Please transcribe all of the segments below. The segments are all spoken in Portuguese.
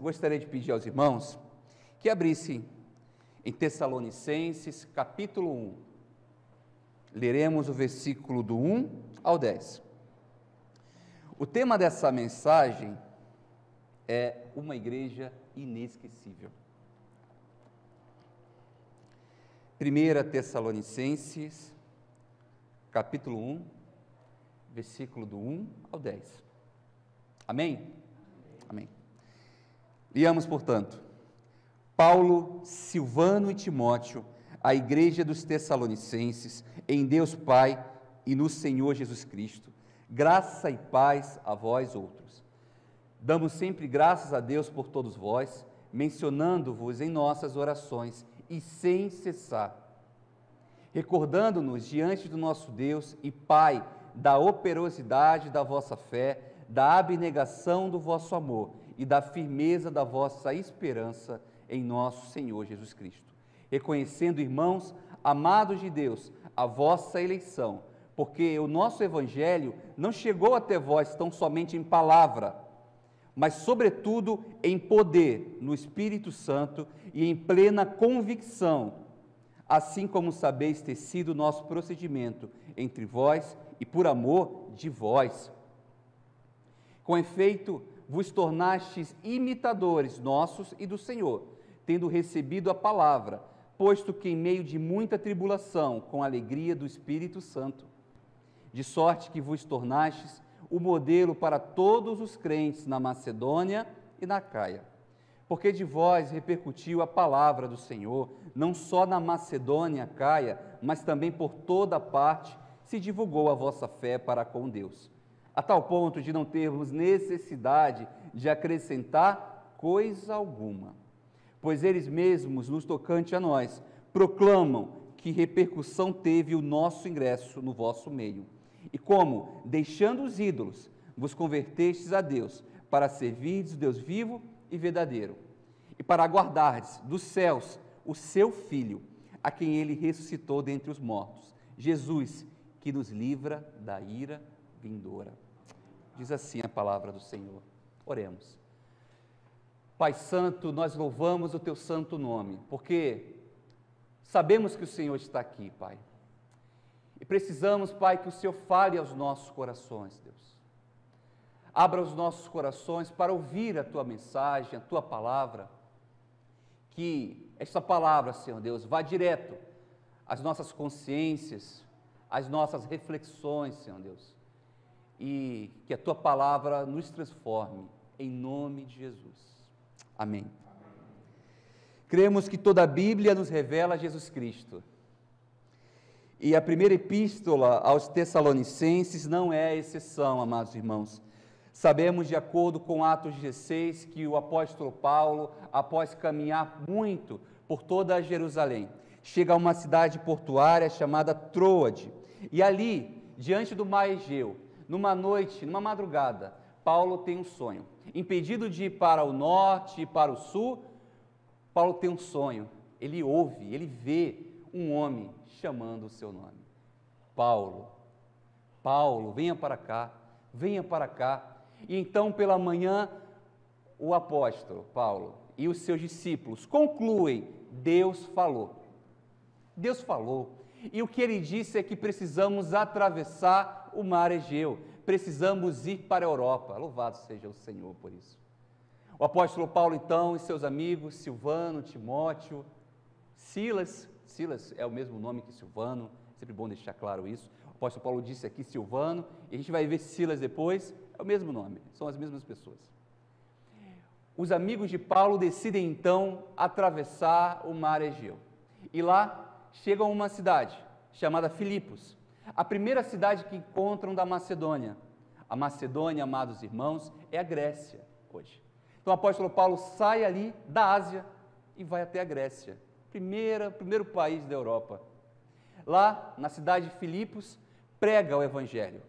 eu gostaria de pedir aos irmãos que abrissem em Tessalonicenses, capítulo 1. Leremos o versículo do 1 ao 10. O tema dessa mensagem é uma igreja inesquecível. 1 Tessalonicenses, capítulo 1, versículo do 1 ao 10. Amém? Amém. Leamos, portanto. Paulo, Silvano e Timóteo, a igreja dos Tessalonicenses, em Deus Pai e no Senhor Jesus Cristo, graça e paz a vós outros. Damos sempre graças a Deus por todos vós, mencionando-vos em nossas orações e sem cessar, recordando-nos diante do nosso Deus e Pai da operosidade da vossa fé, da abnegação do vosso amor e da firmeza da vossa esperança em nosso Senhor Jesus Cristo, reconhecendo, irmãos, amados de Deus, a vossa eleição, porque o nosso Evangelho não chegou até vós tão somente em palavra, mas sobretudo em poder, no Espírito Santo e em plena convicção, assim como sabeis ter sido o nosso procedimento entre vós e por amor de vós. Com efeito, vos tornastes imitadores nossos e do Senhor, tendo recebido a palavra, posto que em meio de muita tribulação, com a alegria do Espírito Santo, de sorte que vos tornastes o modelo para todos os crentes na Macedônia e na Acaia. Porque de vós repercutiu a palavra do Senhor, não só na Macedônia e Acaia, mas também por toda parte se divulgou a vossa fé para com Deus, a tal ponto de não termos necessidade de acrescentar coisa alguma. Pois eles mesmos, nos tocante a nós, proclamam que repercussão teve o nosso ingresso no vosso meio, e como, deixando os ídolos, vos convertestes a Deus, para servirdes o Deus vivo e verdadeiro, e para aguardardes dos céus o seu Filho, a quem ele ressuscitou dentre os mortos, Jesus, que nos livra da ira vindoura. Diz assim a palavra do Senhor. Oremos. Pai Santo, nós louvamos o teu santo nome, porque sabemos que o Senhor está aqui, Pai. E precisamos, Pai, que o Senhor fale aos nossos corações, Deus. Abra os nossos corações para ouvir a tua mensagem, a tua palavra. Que esta palavra, Senhor Deus, vá direto às nossas consciências, às nossas reflexões, Senhor Deus. E que a tua palavra nos transforme, em nome de Jesus. Amém. Cremos que toda a Bíblia nos revela Jesus Cristo. E a primeira epístola aos Tessalonicenses não é exceção, amados irmãos. Sabemos, de acordo com Atos 16, que o apóstolo Paulo, após caminhar muito por toda Jerusalém, chega a uma cidade portuária chamada Troade. E ali, diante do mar Egeu, numa noite, numa madrugada, Paulo tem um sonho. Impedido de ir para o norte e para o sul, Paulo tem um sonho. Ele ouve, ele vê um homem chamando o seu nome. Paulo, Paulo, venha para cá, venha para cá. E então, pela manhã, o apóstolo Paulo e os seus discípulos concluem: Deus falou. Deus falou. E o que ele disse é que precisamos atravessar o mar Egeu, precisamos ir para a Europa. Louvado seja o Senhor por isso. O apóstolo Paulo, então, e seus amigos, Silvano, Timóteo, Silas é o mesmo nome que Silvano, sempre bom deixar claro isso. O apóstolo Paulo disse aqui Silvano, e a gente vai ver Silas depois, é o mesmo nome, são as mesmas pessoas. Os amigos de Paulo decidem, então, atravessar o mar Egeu. E lá chegam a uma cidade chamada Filipos, a primeira cidade que encontram da Macedônia. A Macedônia, amados irmãos, é a Grécia hoje. Então o apóstolo Paulo sai ali da Ásia e vai até a Grécia, primeiro país da Europa. Lá, na cidade de Filipos, prega o Evangelho,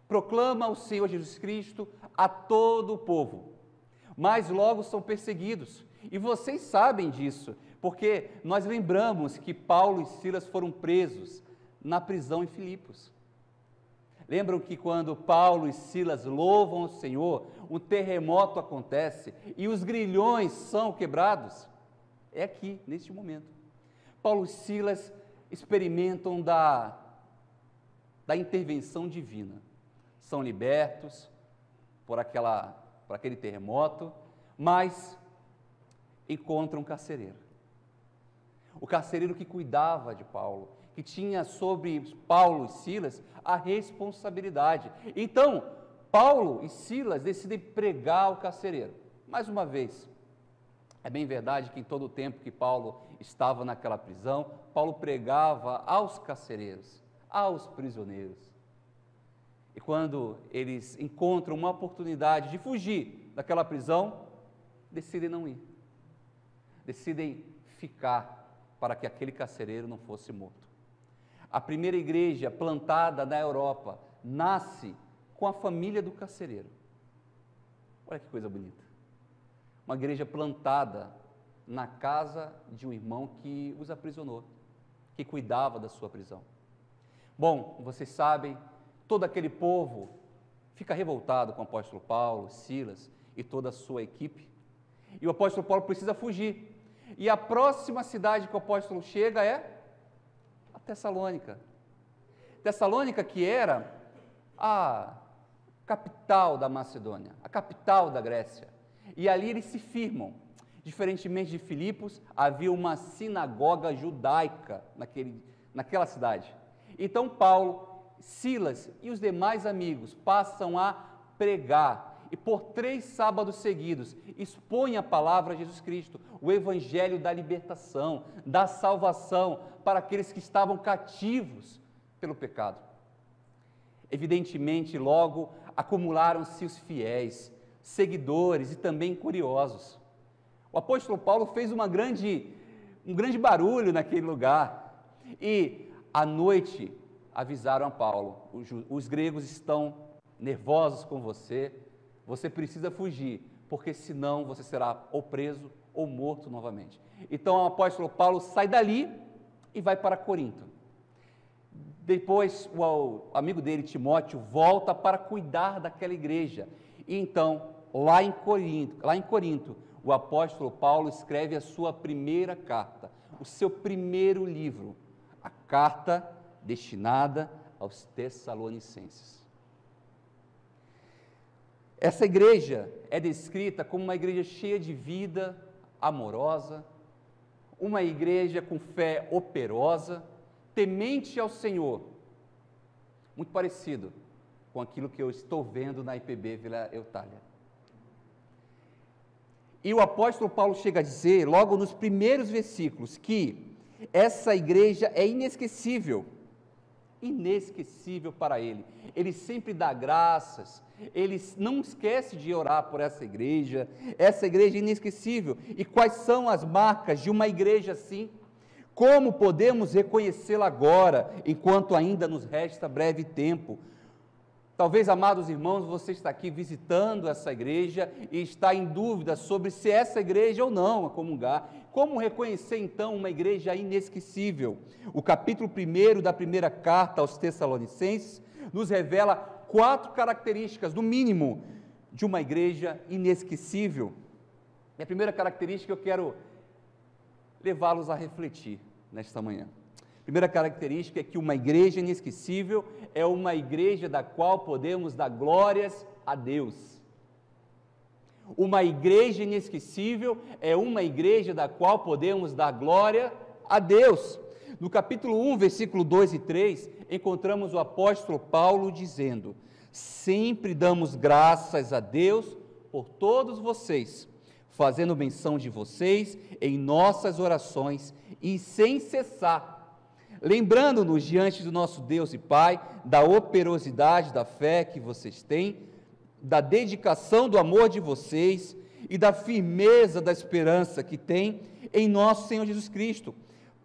proclama o Senhor Jesus Cristo a todo o povo, mas logo são perseguidos. E vocês sabem disso, porque nós lembramos que Paulo e Silas foram presos na prisão em Filipos. Lembram que quando Paulo e Silas louvam o Senhor, um terremoto acontece e os grilhões são quebrados? É aqui, neste momento. Paulo e Silas experimentam da intervenção divina. São libertos por aquele terremoto, mas encontram um carcereiro. O carcereiro que cuidava de Paulo, que tinha sobre Paulo e Silas a responsabilidade. Então, Paulo e Silas decidem pregar ao carcereiro. Mais uma vez, é bem verdade que em todo o tempo que Paulo estava naquela prisão, Paulo pregava aos carcereiros, aos prisioneiros. E quando eles encontram uma oportunidade de fugir daquela prisão, decidem não ir. Decidem ficar para que aquele carcereiro não fosse morto. A primeira igreja plantada na Europa nasce com a família do carcereiro. Olha que coisa bonita. Uma igreja plantada na casa de um irmão que os aprisionou, que cuidava da sua prisão. Bom, vocês sabem, todo aquele povo fica revoltado com o apóstolo Paulo, Silas e toda a sua equipe. E o apóstolo Paulo precisa fugir. E a próxima cidade que o apóstolo chega é a Tessalônica. Tessalônica que era a capital da Macedônia, a capital da Grécia. E ali eles se firmam. Diferentemente de Filipos, havia uma sinagoga judaica naquela cidade. Então Paulo, Silas e os demais amigos passam a pregar e por 3 sábados seguidos expõem a palavra de Jesus Cristo, o evangelho da libertação, da salvação para aqueles que estavam cativos pelo pecado. Evidentemente, logo acumularam-se os fiéis, seguidores e também curiosos. O apóstolo Paulo fez um grande barulho naquele lugar e à noite avisaram a Paulo: os gregos estão nervosos com você, você precisa fugir, porque senão você será ou preso ou morto novamente. Então o apóstolo Paulo sai dali e vai para Corinto. Depois o amigo dele, Timóteo, volta para cuidar daquela igreja. E então, lá em Corinto, o apóstolo Paulo escreve a sua primeira carta, o seu primeiro livro, a carta destinada aos Tessalonicenses. Essa igreja é descrita como uma igreja cheia de vida, amorosa, uma igreja com fé operosa, temente ao Senhor, muito parecido com aquilo que eu estou vendo na IPB Vila Eutália. E o apóstolo Paulo chega a dizer, logo nos primeiros versículos, que essa igreja é inesquecível para ele. Ele sempre dá graças, ele não esquece de orar por essa igreja é inesquecível. E quais são as marcas de uma igreja assim? Como podemos reconhecê-la agora, enquanto ainda nos resta breve tempo? Talvez, amados irmãos, você está aqui visitando essa igreja e está em dúvida sobre se essa igreja ou não a comungar. Como reconhecer então uma igreja inesquecível? O capítulo 1 da primeira carta aos Tessalonicenses nos revela 4 características, no mínimo, de uma igreja inesquecível. E a primeira característica eu quero levá-los a refletir nesta manhã. A primeira característica é que uma igreja inesquecível é uma igreja da qual podemos dar glórias a Deus. Uma igreja inesquecível é uma igreja da qual podemos dar glória a Deus. No capítulo 1, versículo 2 e 3, encontramos o apóstolo Paulo dizendo: sempre damos graças a Deus por todos vocês, fazendo menção de vocês em nossas orações e sem cessar, lembrando-nos diante do nosso Deus e Pai da operosidade da fé que vocês têm, da dedicação do amor de vocês e da firmeza da esperança que têm em nosso Senhor Jesus Cristo.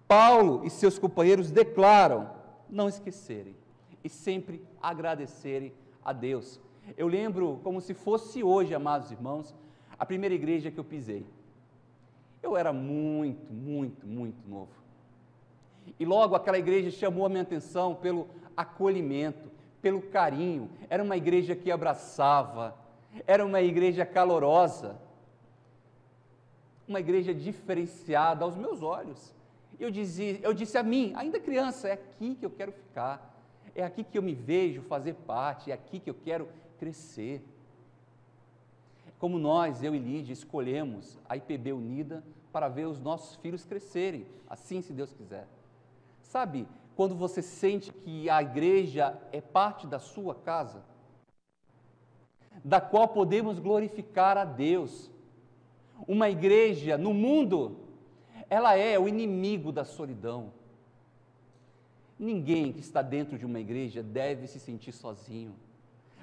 Paulo e seus companheiros declaram não esquecerem e sempre agradecerem a Deus. Eu lembro como se fosse hoje, amados irmãos, a primeira igreja que eu pisei. Eu era muito novo. E logo aquela igreja chamou a minha atenção pelo acolhimento, pelo carinho, era uma igreja que abraçava, era uma igreja calorosa, uma igreja diferenciada aos meus olhos. Eu disse a mim, ainda criança, é aqui que eu quero ficar, é aqui que eu me vejo fazer parte, é aqui que eu quero crescer. Como nós, eu e Lídia, escolhemos a IPB Unida para ver os nossos filhos crescerem, assim se Deus quiser. Sabe, quando você sente que a igreja é parte da sua casa, da qual podemos glorificar a Deus. Uma igreja no mundo, ela é o inimigo da solidão. Ninguém que está dentro de uma igreja deve se sentir sozinho.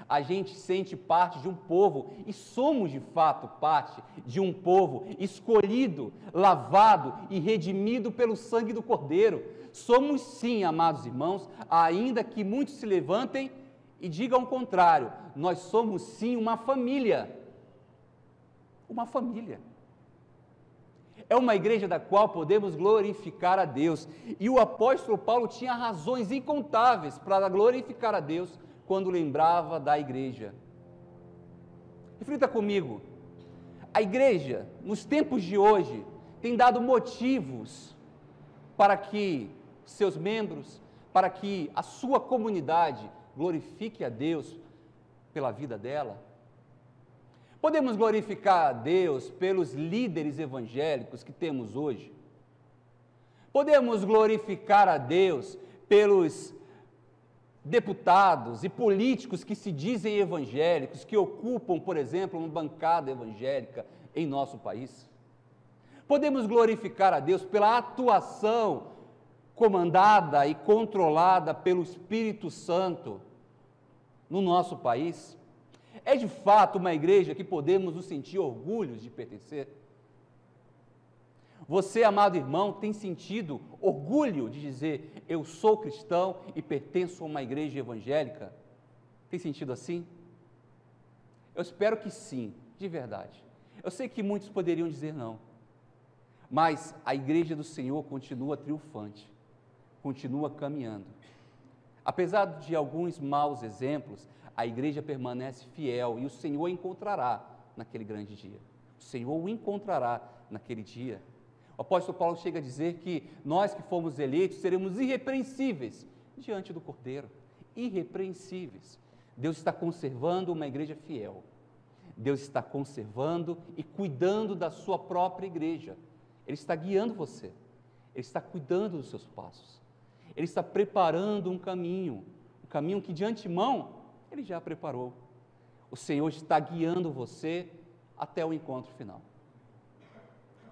A gente sente parte de um povo e somos de fato parte de um povo escolhido, lavado e redimido pelo sangue do Cordeiro. Somos sim, amados irmãos, ainda que muitos se levantem e digam o contrário, nós somos sim uma família. Uma família. É uma igreja da qual podemos glorificar a Deus. E o apóstolo Paulo tinha razões incontáveis para glorificar a Deus quando lembrava da igreja. Reflita comigo, a igreja, nos tempos de hoje, tem dado motivos para que seus membros, para que a sua comunidade glorifique a Deus pela vida dela. Podemos glorificar a Deus pelos líderes evangélicos que temos hoje. Podemos glorificar a Deus pelos deputados e políticos que se dizem evangélicos, que ocupam, por exemplo, uma bancada evangélica em nosso país. Podemos glorificar a Deus pela atuação comandada e controlada pelo Espírito Santo no nosso país. É de fato uma igreja que podemos nos sentir orgulhos de pertencer. Você, amado irmão, tem sentido orgulho de dizer, eu sou cristão e pertenço a uma igreja evangélica? Tem sentido assim? Eu espero que sim, de verdade. Eu sei que muitos poderiam dizer não, mas a igreja do Senhor continua triunfante, continua caminhando. Apesar de alguns maus exemplos, a igreja permanece fiel e o Senhor a encontrará naquele grande dia. O Senhor o encontrará naquele dia. O apóstolo Paulo chega a dizer que nós que fomos eleitos seremos irrepreensíveis diante do Cordeiro. Irrepreensíveis. Deus está conservando uma igreja fiel. Deus está conservando e cuidando da sua própria igreja. Ele está guiando você. Ele está cuidando dos seus passos. Ele está preparando um caminho que de antemão Ele já preparou. O Senhor está guiando você até o encontro final.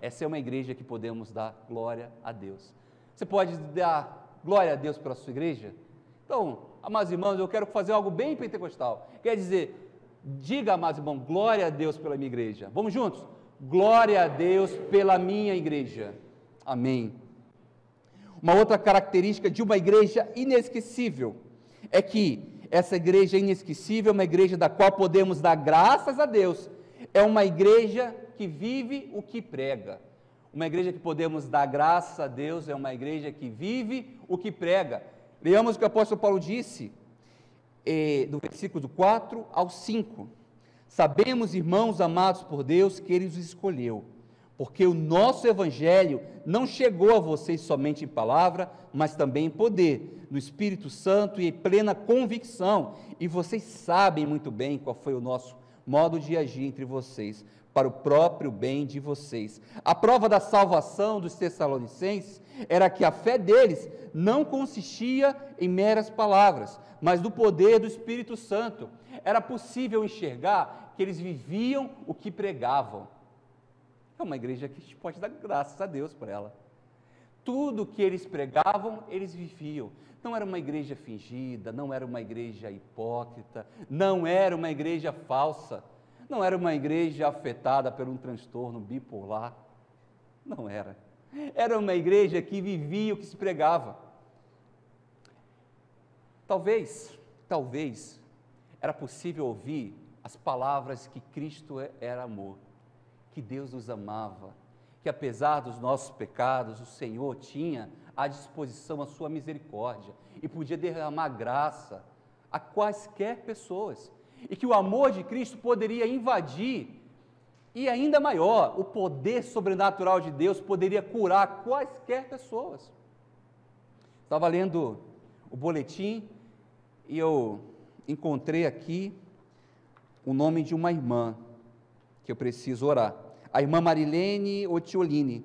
Essa é uma igreja que podemos dar glória a Deus. Você pode dar glória a Deus pela sua igreja? Então, amados irmãos, eu quero fazer algo bem pentecostal. Quer dizer, diga, amados irmãos, glória a Deus pela minha igreja. Vamos juntos? Glória a Deus pela minha igreja. Amém. Uma outra característica de uma igreja inesquecível é que essa igreja inesquecível é uma igreja da qual podemos dar graças a Deus. É uma igreja que vive o que prega. Uma igreja que podemos dar graças a Deus é uma igreja que vive o que prega. Leamos o que o apóstolo Paulo disse, do versículo 4 ao 5. Sabemos, irmãos amados por Deus, que Ele os escolheu, porque o nosso evangelho não chegou a vocês somente em palavra, mas também em poder, no Espírito Santo e em plena convicção, e vocês sabem muito bem qual foi o nosso modo de agir entre vocês, para o próprio bem de vocês. A prova da salvação dos Tessalonicenses era que a fé deles não consistia em meras palavras, mas no poder do Espírito Santo. Era possível enxergar que eles viviam o que pregavam. É uma igreja que a gente pode dar graças a Deus por ela. Tudo que eles pregavam, eles viviam. Não era uma igreja fingida, não era uma igreja hipócrita, não era uma igreja falsa, não era uma igreja afetada por um transtorno bipolar. Não era. Era uma igreja que vivia o que se pregava. Talvez, era possível ouvir as palavras que Cristo era amor, que Deus nos amava, que apesar dos nossos pecados, o Senhor tinha à disposição a sua misericórdia e podia derramar graça a quaisquer pessoas, e que o amor de Cristo poderia invadir, e ainda maior, o poder sobrenatural de Deus poderia curar quaisquer pessoas. Estava lendo o boletim e eu encontrei aqui o nome de uma irmã que eu preciso orar, a irmã Marilene Otiolini.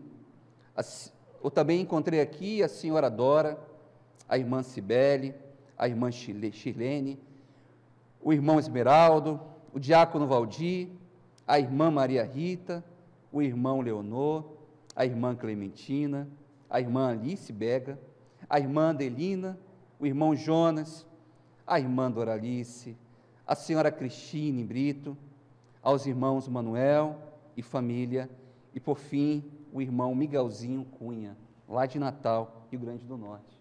Eu também encontrei aqui a senhora Dora, a irmã Cibele, a irmã Chilene, o irmão Esmeraldo, o diácono Valdir, a irmã Maria Rita, o irmão Leonor, a irmã Clementina, a irmã Alice Bega, a irmã Adelina, o irmão Jonas, a irmã Doralice, a senhora Cristine Brito, aos irmãos Manuel e família, e por fim, o irmão Miguelzinho Cunha, lá de Natal, Rio Grande do Norte.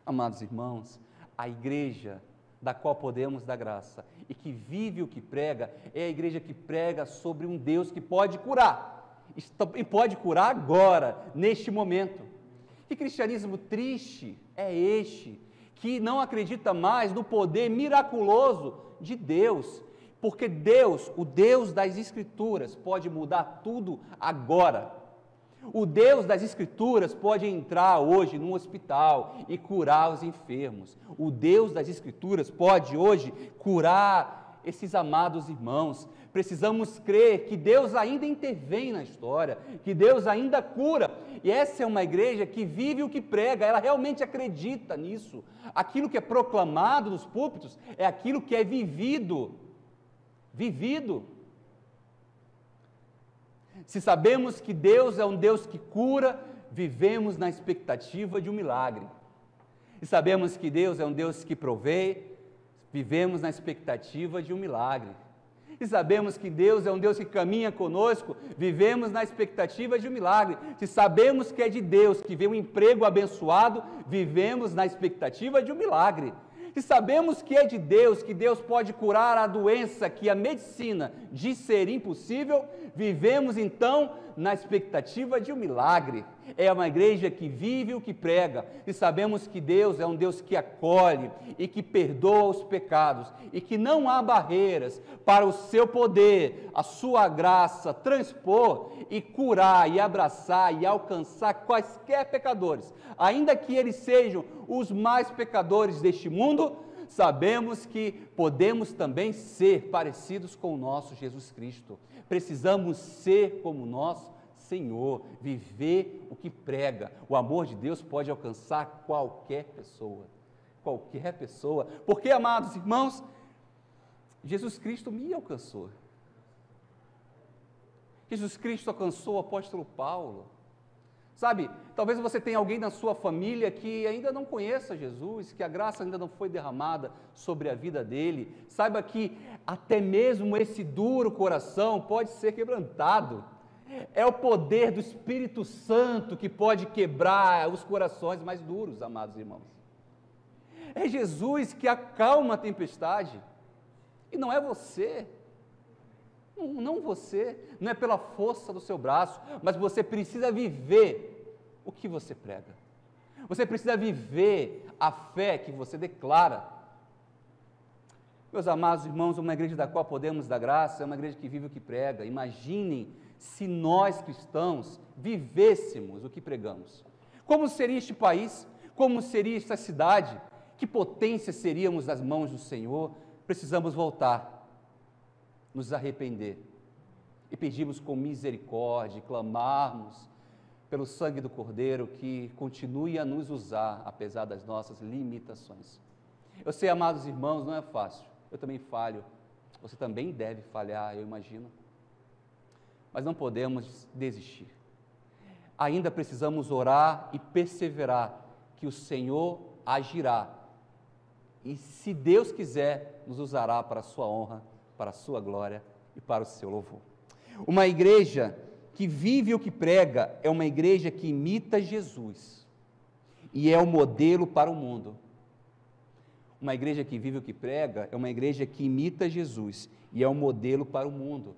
Amados irmãos, a igreja da qual podemos dar graça e que vive o que prega, é a igreja que prega sobre um Deus que pode curar, e pode curar agora, neste momento. Que cristianismo triste é este, que não acredita mais no poder miraculoso de Deus, porque Deus, o Deus das Escrituras, pode mudar tudo agora. O Deus das Escrituras pode entrar hoje num hospital e curar os enfermos. O Deus das Escrituras pode hoje curar esses amados irmãos. Precisamos crer que Deus ainda intervém na história, que Deus ainda cura. E essa é uma igreja que vive o que prega, ela realmente acredita nisso. Aquilo que é proclamado nos púlpitos é aquilo que é vivido. Se sabemos que Deus é um Deus que cura, vivemos na expectativa de um milagre. E sabemos que Deus é um Deus que provê, vivemos na expectativa de um milagre. E sabemos que Deus é um Deus que caminha conosco, vivemos na expectativa de um milagre. Se sabemos que é de Deus que vem um emprego abençoado, vivemos na expectativa de um milagre. Se sabemos que é de Deus, que Deus pode curar a doença que a medicina diz ser impossível, vivemos então na expectativa de um milagre. É uma igreja que vive o que prega, e sabemos que Deus é um Deus que acolhe e que perdoa os pecados, e que não há barreiras para o seu poder, a sua graça, transpor e curar e abraçar e alcançar quaisquer pecadores, ainda que eles sejam os mais pecadores deste mundo. Sabemos que podemos também ser parecidos com o nosso Jesus Cristo. Precisamos ser como nosso Senhor, viver o que prega. O amor de Deus pode alcançar qualquer pessoa, porque, amados irmãos, Jesus Cristo me alcançou. Jesus Cristo alcançou o apóstolo Paulo. Sabe, talvez você tenha alguém na sua família que ainda não conheça Jesus, que a graça ainda não foi derramada sobre a vida dele. Saiba que até mesmo esse duro coração pode ser quebrantado. É o poder do Espírito Santo que pode quebrar os corações mais duros, amados irmãos. É Jesus que acalma a tempestade, e não é você. Não você, não é pela força do seu braço, mas você precisa viver o que você prega. Você precisa viver a fé que você declara. Meus amados irmãos, uma igreja da qual podemos dar graça é uma igreja que vive o que prega. Imaginem se nós cristãos vivêssemos o que pregamos. Como seria este país? Como seria esta cidade? Que potência seríamos nas mãos do Senhor? Precisamos voltar, nos arrepender e pedirmos com misericórdia, clamarmos pelo sangue do Cordeiro que continue a nos usar, apesar das nossas limitações. Eu sei, amados irmãos, não é fácil, eu também falho, você também deve falhar, eu imagino, mas não podemos desistir. Ainda precisamos orar e perseverar, que o Senhor agirá, e se Deus quiser, nos usará para a sua honra, para a sua glória e para o seu louvor. Uma igreja que vive o que prega é uma igreja que imita Jesus e é o modelo para o mundo. Uma igreja que vive o que prega é uma igreja que imita Jesus e é o modelo para o mundo.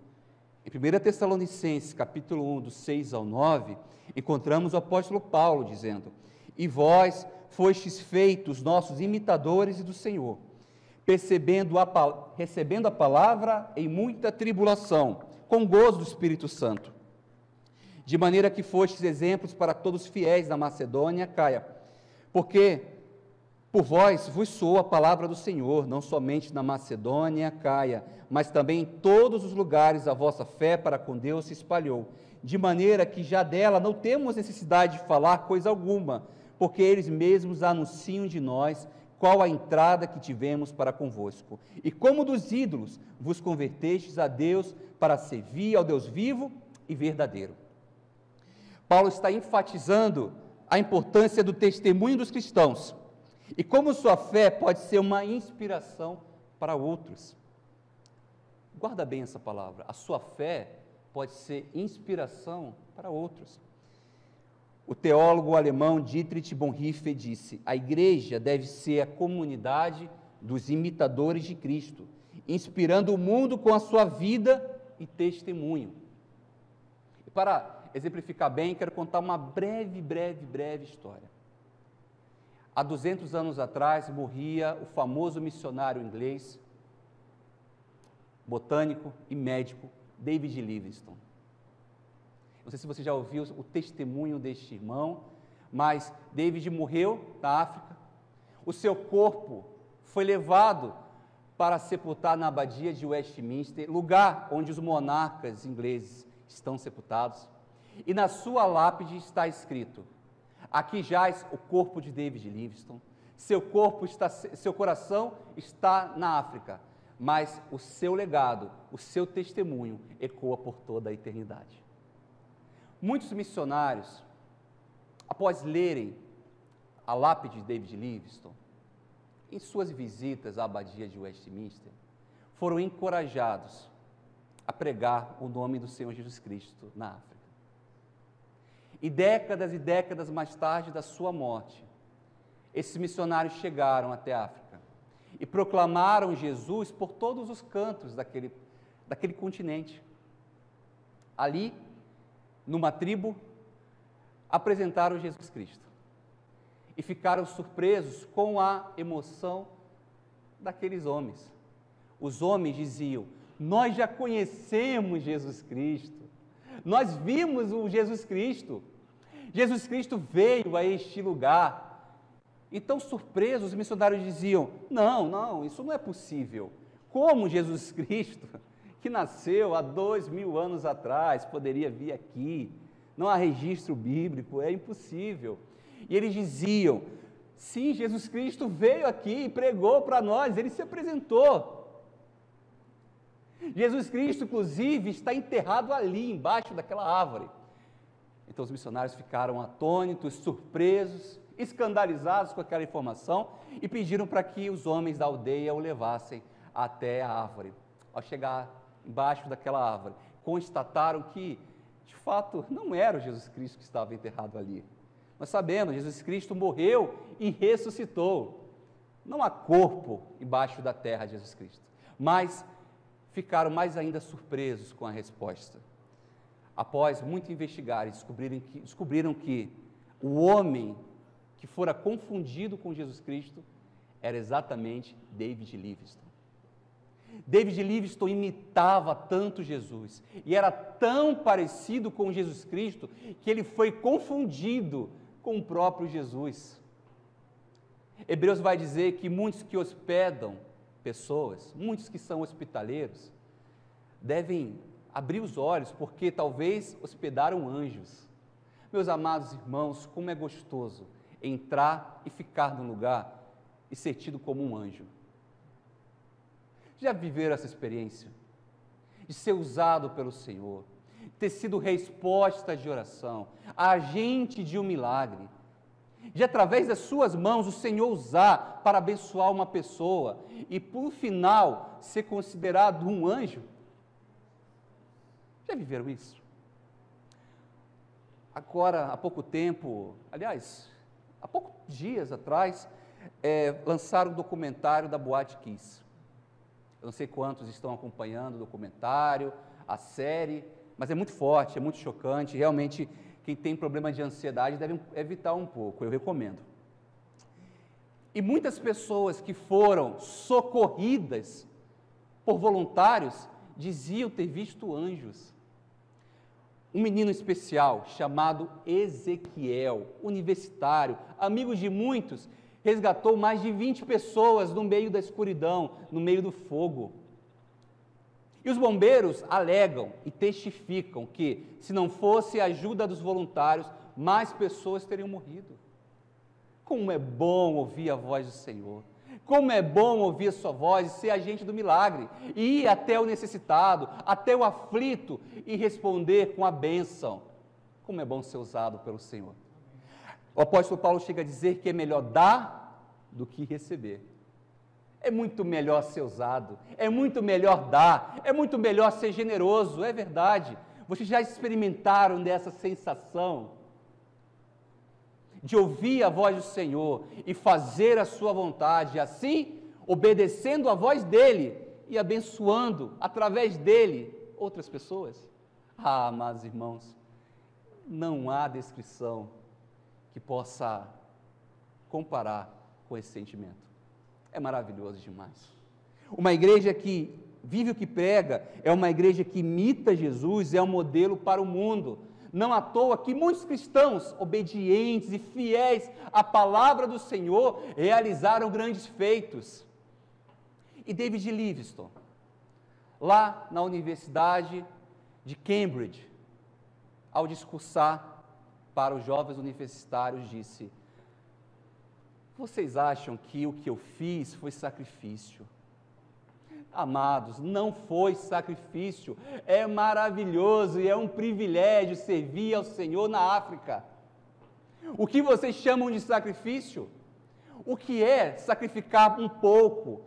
Em 1 Tessalonicenses, capítulo 1, dos 6 ao 9, encontramos o apóstolo Paulo dizendo: "E vós fostes feitos nossos imitadores e do Senhor, recebendo a palavra em muita tribulação, com gozo do Espírito Santo, de maneira que fostes exemplos para todos os fiéis da Macedônia e Acaia, porque por vós vos soou a palavra do Senhor, não somente na Macedônia e Acaia, mas também em todos os lugares a vossa fé para com Deus se espalhou, de maneira que já dela não temos necessidade de falar coisa alguma, porque eles mesmos anunciam de nós qual a entrada que tivemos para convosco. E como dos ídolos vos convertestes a Deus para servir ao Deus vivo e verdadeiro. Paulo está enfatizando a importância do testemunho dos cristãos e como sua fé pode ser uma inspiração para outros. Guarda bem essa palavra, a sua fé pode ser inspiração para outros. O teólogo alemão Dietrich Bonhoeffer disse: a igreja deve ser a comunidade dos imitadores de Cristo, inspirando o mundo com a sua vida e testemunho. E para exemplificar bem, quero contar uma breve história. Há 200 anos atrás morria o famoso missionário inglês, botânico e médico David Livingstone. Não sei se você já ouviu o testemunho deste irmão, mas David morreu na África, o seu corpo foi levado para sepultar na abadia de Westminster, lugar onde os monarcas ingleses estão sepultados, e na sua lápide está escrito: aqui jaz o corpo de David Livingstone, seu coração está na África, mas o seu legado, o seu testemunho ecoa por toda a eternidade. Muitos missionários, após lerem a lápide de David Livingstone, em suas visitas à abadia de Westminster, foram encorajados a pregar o nome do Senhor Jesus Cristo na África. E décadas mais tarde da sua morte, esses missionários chegaram até a África e proclamaram Jesus por todos os cantos daquele continente. Ali, numa tribo, apresentaram Jesus Cristo e ficaram surpresos com a emoção daqueles homens. Os homens diziam: nós já conhecemos Jesus Cristo, nós vimos o Jesus Cristo, Jesus Cristo veio a este lugar. Então, surpresos, os missionários diziam: não, isso não é possível. Como Jesus Cristo, que nasceu há 2000 anos atrás, poderia vir aqui? Não há registro bíblico, é impossível. E eles diziam: sim, Jesus Cristo veio aqui e pregou para nós, ele se apresentou. Jesus Cristo, inclusive, está enterrado ali, embaixo daquela árvore. Então os missionários ficaram atônitos, surpresos, escandalizados com aquela informação e pediram para que os homens da aldeia o levassem até a árvore. Ao chegar embaixo daquela árvore, constataram que, de fato, não era o Jesus Cristo que estava enterrado ali. Nós sabemos, Jesus Cristo morreu e ressuscitou. Não há corpo embaixo da terra de Jesus Cristo. Mas ficaram mais ainda surpresos com a resposta. Após muito investigarem, descobriram que o homem que fora confundido com Jesus Cristo era exatamente David Livingstone. David Livingstone imitava tanto Jesus e era tão parecido com Jesus Cristo que ele foi confundido com o próprio Jesus. Hebreus vai dizer que muitos que hospedam pessoas, muitos que são hospitaleiros, devem abrir os olhos, porque talvez hospedaram anjos. Meus amados irmãos, como é gostoso entrar e ficar num lugar e ser tido como um anjo. Já viveram essa experiência? De ser usado pelo Senhor, ter sido resposta de oração, agente de um milagre, de através das suas mãos o Senhor usar para abençoar uma pessoa e por final ser considerado um anjo? Já viveram isso? Agora, há pouco tempo, aliás, há poucos dias atrás, lançaram o documentário da Boate Kiss. Eu não sei quantos estão acompanhando o documentário, a série, mas é muito forte, é muito chocante. Realmente, quem tem problema de ansiedade deve evitar um pouco, eu recomendo. E muitas pessoas que foram socorridas por voluntários diziam ter visto anjos. Um menino especial chamado Ezequiel, universitário, amigo de muitos, resgatou mais de 20 pessoas no meio da escuridão, no meio do fogo. E os bombeiros alegam e testificam que, se não fosse a ajuda dos voluntários, mais pessoas teriam morrido. Como é bom ouvir a voz do Senhor. Como é bom ouvir a sua voz e ser agente do milagre, e ir até o necessitado, até o aflito e responder com a bênção. Como é bom ser usado pelo Senhor. O apóstolo Paulo chega a dizer que é melhor dar do que receber. É muito melhor ser usado, é muito melhor dar, é muito melhor ser generoso, é verdade. Vocês já experimentaram dessa sensação de ouvir a voz do Senhor e fazer a sua vontade, assim, obedecendo a voz dele e abençoando, através dele, outras pessoas? Ah, amados irmãos, não há descrição que possa comparar com esse sentimento. É maravilhoso demais. Uma igreja que vive o que prega, é uma igreja que imita Jesus, é um modelo para o mundo. Não à toa que muitos cristãos, obedientes e fiéis à palavra do Senhor, realizaram grandes feitos. E David Livingstone, lá na Universidade de Cambridge, ao discursar para os jovens universitários, disse: vocês acham que o que eu fiz foi sacrifício? Amados, não foi sacrifício, é maravilhoso e é um privilégio servir ao Senhor na África. O que vocês chamam de sacrifício? O que é sacrificar um pouco,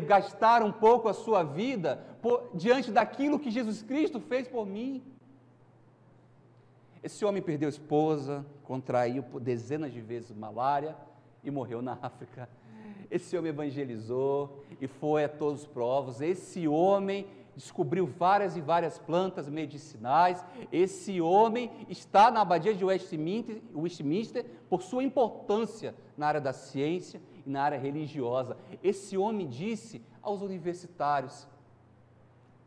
gastar um pouco a sua vida diante daquilo que Jesus Cristo fez por mim? Esse homem perdeu a esposa, contraiu dezenas de vezes malária e morreu na África. Esse homem evangelizou e foi a todos os povos. Esse homem descobriu várias e várias plantas medicinais. Esse homem está na abadia de Westminster por sua importância na área da ciência e na área religiosa. Esse homem disse aos universitários: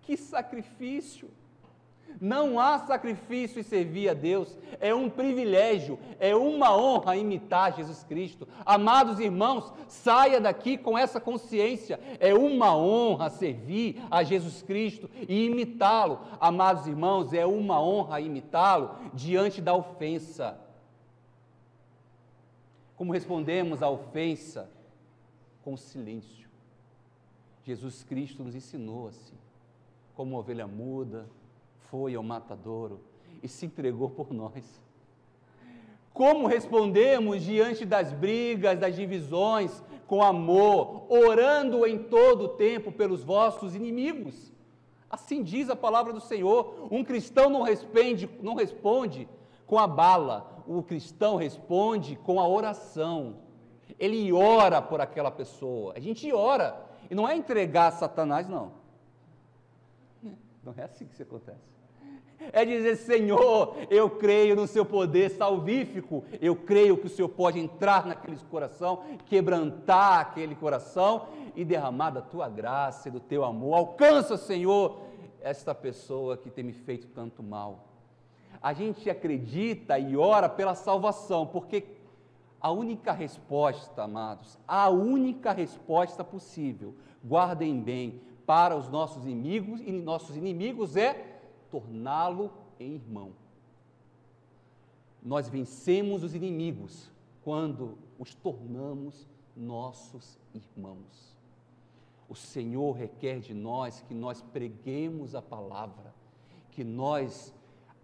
que sacrifício! Não há sacrifício em servir a Deus, é um privilégio, é uma honra imitar Jesus Cristo. Amados irmãos, saia daqui com essa consciência, é uma honra servir a Jesus Cristo e imitá-lo. Amados irmãos, é uma honra imitá-lo diante da ofensa. Como respondemos à ofensa? Com silêncio. Jesus Cristo nos ensinou assim, como ovelha muda, foi ao matadouro e se entregou por nós. Como respondemos diante das brigas, das divisões, com amor, orando em todo o tempo pelos vossos inimigos? Assim diz a palavra do Senhor. Um cristão não responde com a bala, o cristão responde com a oração. Ele ora por aquela pessoa. A gente ora, e não é entregar a Satanás, não. Não é assim que isso acontece. É dizer: Senhor, eu creio no seu poder salvífico, eu creio que o Senhor pode entrar naquele coração, quebrantar aquele coração e derramar da tua graça e do teu amor. Alcança, Senhor, esta pessoa que tem me feito tanto mal. A gente acredita e ora pela salvação, porque a única resposta, amados, a única resposta possível, guardem bem, para os nossos inimigos é torná-lo em irmão. Nós vencemos os inimigos quando os tornamos nossos irmãos. O Senhor requer de nós que nós preguemos a palavra, que nós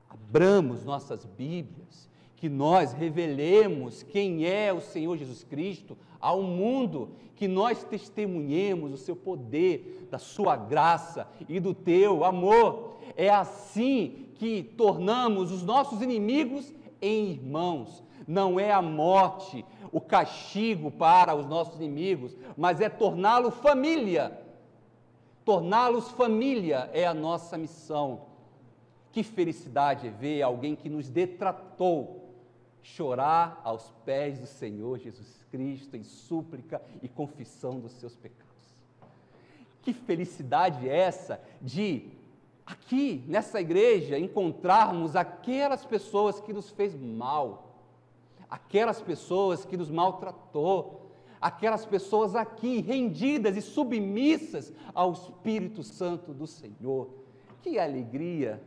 abramos nossas Bíblias, que nós revelemos quem é o Senhor Jesus Cristo ao mundo, que nós testemunhemos o seu poder, da sua graça e do teu amor. É assim que tornamos os nossos inimigos em irmãos. Não é a morte, o castigo para os nossos inimigos, mas é torná-los família. Torná-los família é a nossa missão. Que felicidade é ver alguém que nos detratou chorar aos pés do Senhor Jesus Cristo em súplica e confissão dos seus pecados. Que felicidade é essa de, aqui nessa igreja, encontrarmos aquelas pessoas que nos fez mal, aquelas pessoas que nos maltratou, aquelas pessoas aqui rendidas e submissas ao Espírito Santo do Senhor. Que alegria!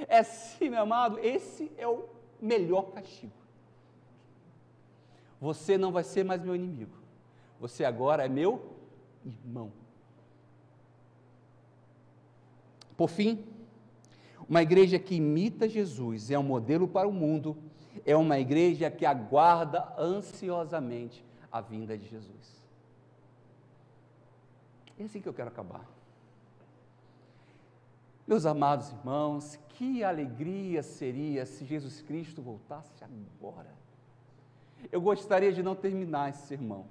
É sim, meu amado, esse é o melhor castigo. Você não vai ser mais meu inimigo, você agora é meu irmão. Por fim, uma igreja que imita Jesus é um modelo para o mundo, é uma igreja que aguarda ansiosamente a vinda de Jesus. É assim que eu quero acabar. Meus amados irmãos, que alegria seria se Jesus Cristo voltasse agora. Eu gostaria de não terminar esse sermão.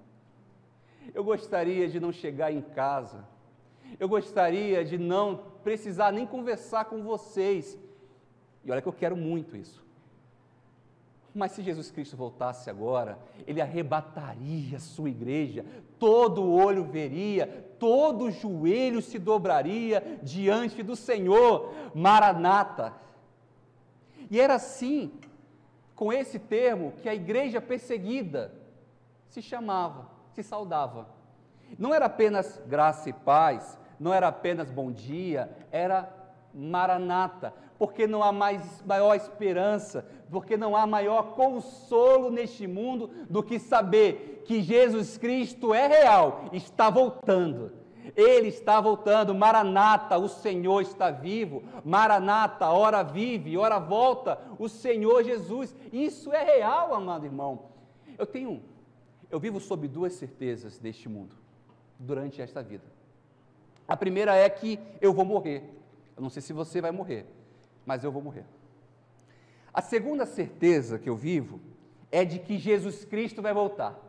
Eu gostaria de não chegar em casa. Eu gostaria de não precisar nem conversar com vocês. E olha que eu quero muito isso. Mas se Jesus Cristo voltasse agora, Ele arrebataria a sua igreja, todo olho veria, todo joelho se dobraria diante do Senhor. Maranata. E era assim, com esse termo, que a igreja perseguida se chamava, se saudava. Não era apenas graça e paz, não era apenas bom dia, era Maranata, porque não há maior esperança, porque não há maior consolo neste mundo do que saber que Jesus Cristo é real, está voltando. Ele está voltando. Maranata, o Senhor está vivo. Maranata, ora vive, ora volta o Senhor Jesus. Isso é real, amado irmão. Eu vivo sob duas certezas deste mundo, durante esta vida. A primeira é que eu vou morrer. Eu não sei se você vai morrer, mas eu vou morrer. A segunda certeza que eu vivo é de que Jesus Cristo vai voltar.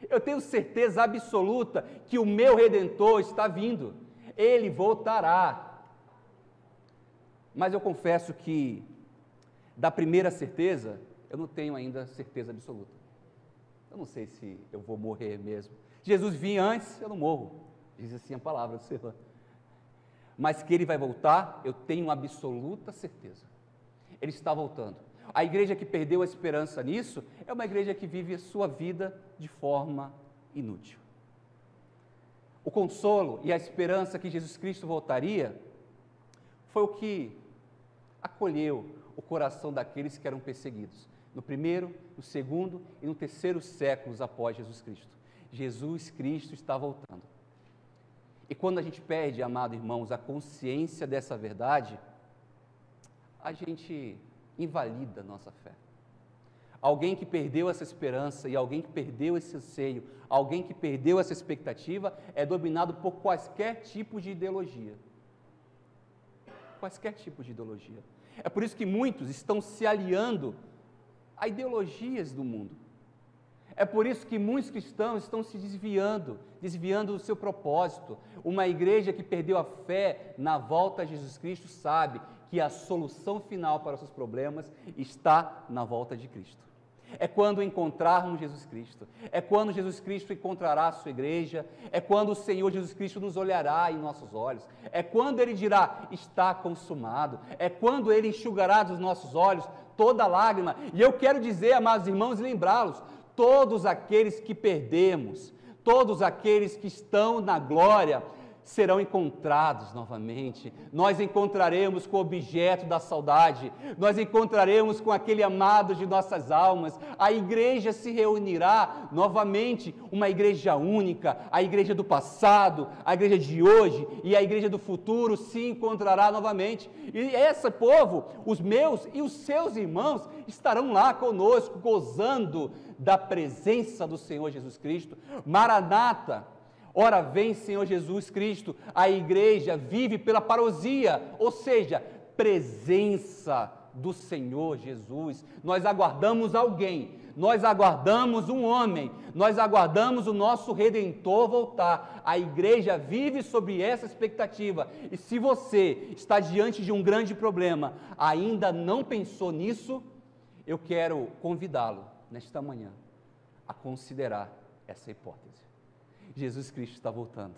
Eu tenho certeza absoluta que o meu Redentor está vindo. Ele voltará. Mas eu confesso que da primeira certeza, eu não tenho ainda certeza absoluta. Eu não sei se eu vou morrer mesmo. Jesus vinha antes, eu não morro. Diz assim a palavra do Senhor. Mas que Ele vai voltar, eu tenho absoluta certeza. Ele está voltando. A igreja que perdeu a esperança nisso, é uma igreja que vive a sua vida de forma inútil. O consolo e a esperança que Jesus Cristo voltaria, foi o que acolheu o coração daqueles que eram perseguidos, no primeiro, no segundo e no terceiro séculos após Jesus Cristo. Jesus Cristo está voltando. E quando a gente perde, amados irmãos, a consciência dessa verdade, a gente invalida a nossa fé. Alguém que perdeu essa esperança e alguém que perdeu esse anseio, alguém que perdeu essa expectativa, é dominado por quaisquer tipo de ideologia. Quaisquer tipo de ideologia. É por isso que muitos estão se aliando a ideologias do mundo. É por isso que muitos cristãos estão se desviando do seu propósito. Uma igreja que perdeu a fé na volta a Jesus Cristo sabe que a solução final para os seus problemas está na volta de Cristo. É quando encontrarmos Jesus Cristo, é quando Jesus Cristo encontrará a sua igreja, é quando o Senhor Jesus Cristo nos olhará em nossos olhos, é quando Ele dirá, está consumado, é quando Ele enxugará dos nossos olhos toda lágrima. E eu quero dizer, amados irmãos, e lembrá-los, todos aqueles que perdemos, todos aqueles que estão na glória, serão encontrados novamente. Nós encontraremos com o objeto da saudade, nós encontraremos com aquele amado de nossas almas. A igreja se reunirá novamente, uma igreja única, a igreja do passado, a igreja de hoje e a igreja do futuro se encontrará novamente. E esse povo, os meus e os seus irmãos, estarão lá conosco, gozando da presença do Senhor Jesus Cristo. Maranata, ora vem Senhor Jesus Cristo. A igreja vive pela parousia, ou seja, presença do Senhor Jesus. Nós aguardamos alguém, nós aguardamos um homem, nós aguardamos o nosso Redentor voltar. A igreja vive sob essa expectativa. E se você está diante de um grande problema, ainda não pensou nisso, Eu quero convidá-lo, nesta manhã, a considerar essa hipótese. Jesus Cristo está voltando.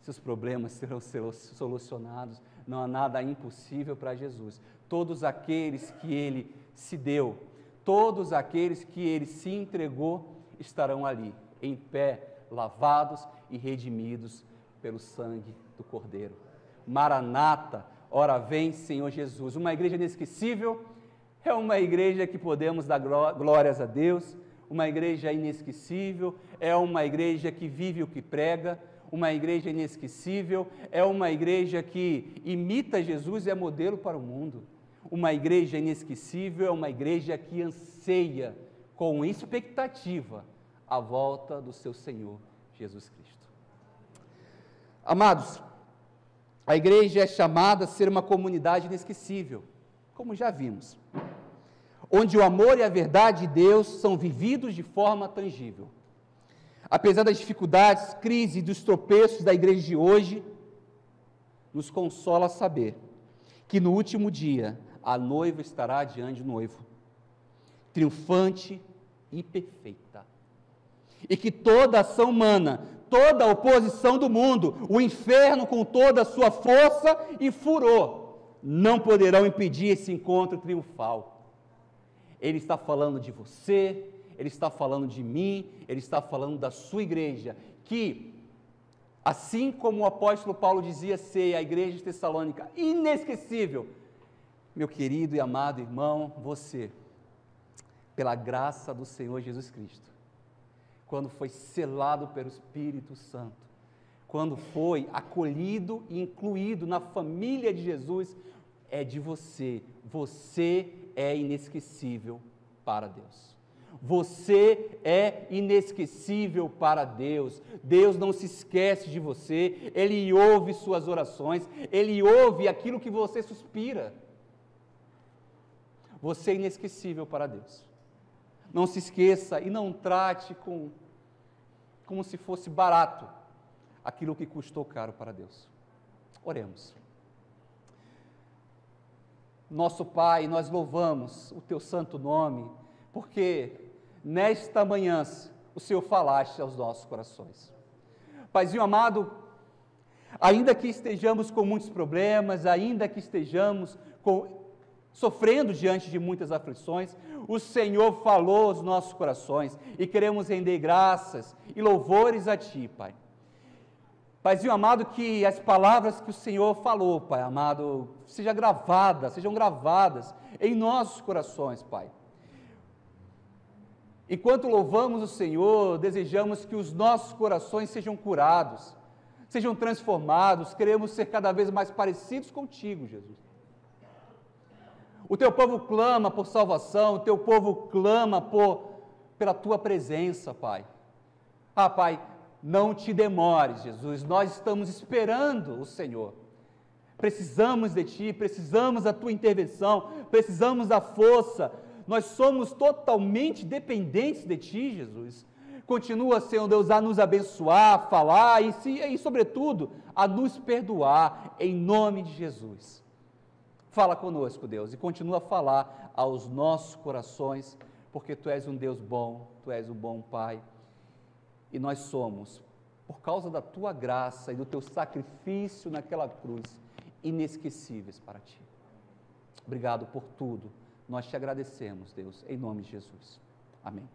Seus problemas serão solucionados. Não há nada impossível para Jesus. Todos aqueles que Ele se deu, todos aqueles que Ele se entregou, estarão ali, em pé, lavados e redimidos pelo sangue do Cordeiro. Maranata, ora vem, Senhor Jesus. Uma igreja inesquecível é uma igreja que podemos dar glórias a Deus, uma igreja inesquecível é uma igreja que vive o que prega, uma igreja inesquecível é uma igreja que imita Jesus e é modelo para o mundo. Uma igreja inesquecível é uma igreja que anseia com expectativa a volta do seu Senhor Jesus Cristo. Amados, a igreja é chamada a ser uma comunidade inesquecível, como já vimos, onde o amor e a verdade de Deus são vividos de forma tangível. Apesar das dificuldades, crises e dos tropeços da igreja de hoje, nos consola saber que no último dia a noiva estará diante do noivo, triunfante e perfeita, e que toda ação humana, toda a oposição do mundo, o inferno com toda a sua força e furor, não poderão impedir esse encontro triunfal. Ele está falando de você, Ele está falando de mim, Ele está falando da sua igreja, que, assim como o apóstolo Paulo dizia ser a igreja de Tessalônica inesquecível, meu querido e amado irmão, você, pela graça do Senhor Jesus Cristo, quando foi selado pelo Espírito Santo, quando foi acolhido e incluído na família de Jesus, é de você. Você é inesquecível para Deus. Você é inesquecível para Deus. Deus não se esquece de você. Ele ouve suas orações. Ele ouve aquilo que você suspira. Você é inesquecível para Deus. Não se esqueça e não trate como se fosse barato aquilo que custou caro para Deus. Oremos. Nosso Pai, nós louvamos o Teu santo nome, porque nesta manhã o Senhor falaste aos nossos corações. Paizinho amado, ainda que estejamos com muitos problemas, ainda que estejamos sofrendo diante de muitas aflições, o Senhor falou aos nossos corações e queremos render graças e louvores a Ti, Pai. Paizinho amado, que as palavras que o Senhor falou, Pai amado, sejam gravadas em nossos corações, Pai. Enquanto louvamos o Senhor, desejamos que os nossos corações sejam curados, sejam transformados, queremos ser cada vez mais parecidos contigo, Jesus. O Teu povo clama por salvação, o Teu povo clama pela Tua presença, Pai. Ah, Pai, não te demores, Jesus, nós estamos esperando o Senhor. Precisamos de Ti, precisamos da Tua intervenção, precisamos da força. Nós somos totalmente dependentes de Ti, Jesus. Continua, Senhor Deus, a nos abençoar, a falar e, sobretudo, a nos perdoar, em nome de Jesus. Fala conosco, Deus, e continua a falar aos nossos corações, porque Tu és um Deus bom, Tu és um bom Pai, e nós somos, por causa da Tua graça e do Teu sacrifício naquela cruz, inesquecíveis para Ti. Obrigado por tudo. Nós Te agradecemos, Deus, em nome de Jesus. Amém.